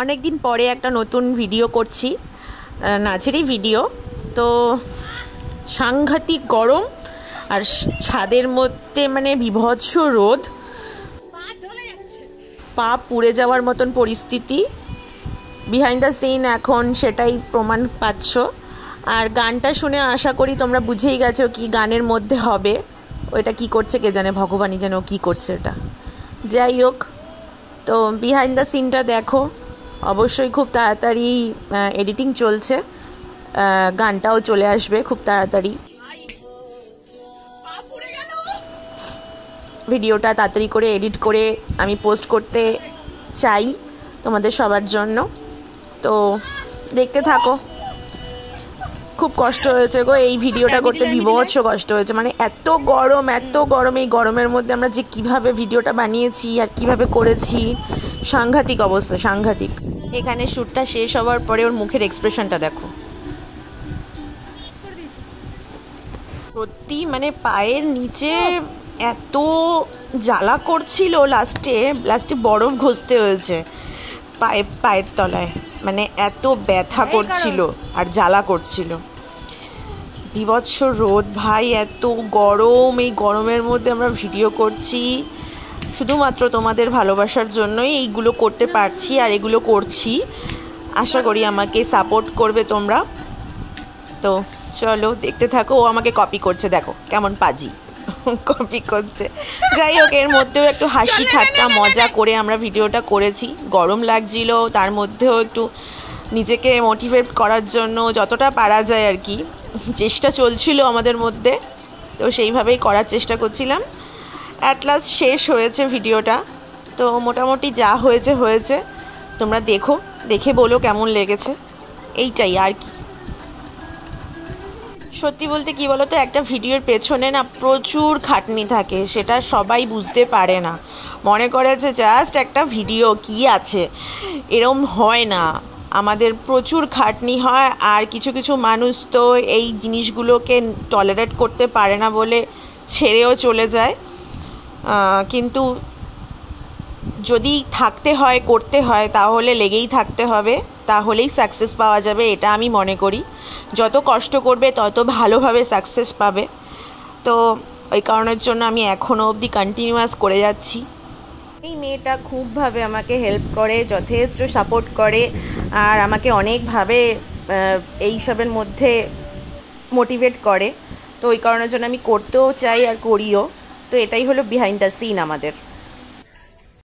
অনেক দিন পরে একটা নতুন ভিডিও করছি, নাচেরই ভিডিও। তো সাংঘাতিক গরম আর ছাদের মধ্যে মানে বিভৎস রোদ, পা পুড়ে যাওয়ার মতন পরিস্থিতি। বিহাইন্ড দ্য সিন এখন সেটাই প্রমাণ পাচ্ছ। আর গানটা শুনে আশা করি তোমরা বুঝেই গেছো কি গানের মধ্যে হবে। ওইটা কি করছে কে জানে, ভগবানই জানে ও কী করছে এটা। যাই হোক, তো বিহাইন্ড দ্য সিনটা দেখো। অবশ্যই খুব তাড়াতাড়ি এডিটিং চলছে, গানটাও চলে আসবে খুব তাড়াতাড়ি। ভিডিওটা তাড়াতাড়ি করে এডিট করে আমি পোস্ট করতে চাই তোমাদের সবার জন্য, তো দেখতে থাকো। খুব কষ্ট হয়েছে গো এই ভিডিওটা করতে, বিভৎস কষ্ট হয়েছে। মানে এত গরম, এই গরমের মধ্যে আমরা যে কিভাবে ভিডিওটা বানিয়েছি আর কিভাবে করেছি, সাংঘাতিক অবস্থা, সাংঘাতিক। এখানে শ্যুটটা শেষ হওয়ার পরে ওর মুখের এক্সপ্রেশনটা দেখো। সত্যি মানে পায়ের নিচে এত জ্বালা করছিল, লাস্টে বরফ ঘষতে হয়েছে পায়ের তলায়। মানে এত ব্যথা করছিল আর জ্বালা করছিল। বিভৎস রোদ ভাই, এত গরম। এই গরমের মধ্যে আমরা ভিডিও করছি শুধুমাত্র তোমাদের ভালোবাসার জন্যই এইগুলো করতে পারছি আর এগুলো করছি। আশা করি আমাকে সাপোর্ট করবে তোমরা। তো চলো দেখতে থাকো। ও আমাকে কপি করছে, দেখো কেমন পাজি কপি করছে। যাই হোক, এর মধ্যেও একটু হাসি ঠাট্টা মজা করে আমরা ভিডিওটা করেছি। গরম লাগছিল, তার মধ্যেও একটু নিজেকে মোটিভেট করার জন্য যতটা পারা যায় আর কি চেষ্টা চলছিল আমাদের মধ্যে। তো সেইভাবেই করার চেষ্টা করছিলাম। অ্যাট লাস্ট শেষ হয়েছে ভিডিওটা। তো মোটামুটি যা হয়েছে তোমরা দেখে বলো কেমন লেগেছে, এইটাই আর কি। সত্যি বলতে কি বলো তো, একটা ভিডিওর পেছনে না প্রচুর খাটনি থাকে, সেটা সবাই বুঝতে পারে না। মনে করে যে জাস্ট একটা ভিডিও কি আছে, এরম হয় না। আমাদের প্রচুর খাটনি হয়। আর কিছু মানুষ তো এই জিনিসগুলোকে টলারেট করতে পারে না বলে ছেড়েও চলে যায়। কিন্তু যদি থাকতে হয়, করতে হয়, তাহলে লেগেই থাকতে হবে, তাহলেই সাকসেস পাওয়া যাবে, এটা আমি মনে করি। যত কষ্ট করবে তত ভালোভাবে সাকসেস পাবে। তো ওই কারণের জন্য আমি এখনও অবধি কন্টিনিউয়াস করে যাচ্ছি। এই মেয়েটা খুবভাবে আমাকে হেল্প করে, যথেষ্ট সাপোর্ট করে, আর আমাকে অনেকভাবে এইসবের মধ্যে মোটিভেট করে। তো ওই কারণের জন্য আমি করতেও চাই আর করিও। তো এটাই হলো বিহাইন্ড দ্য সিন আমাদের।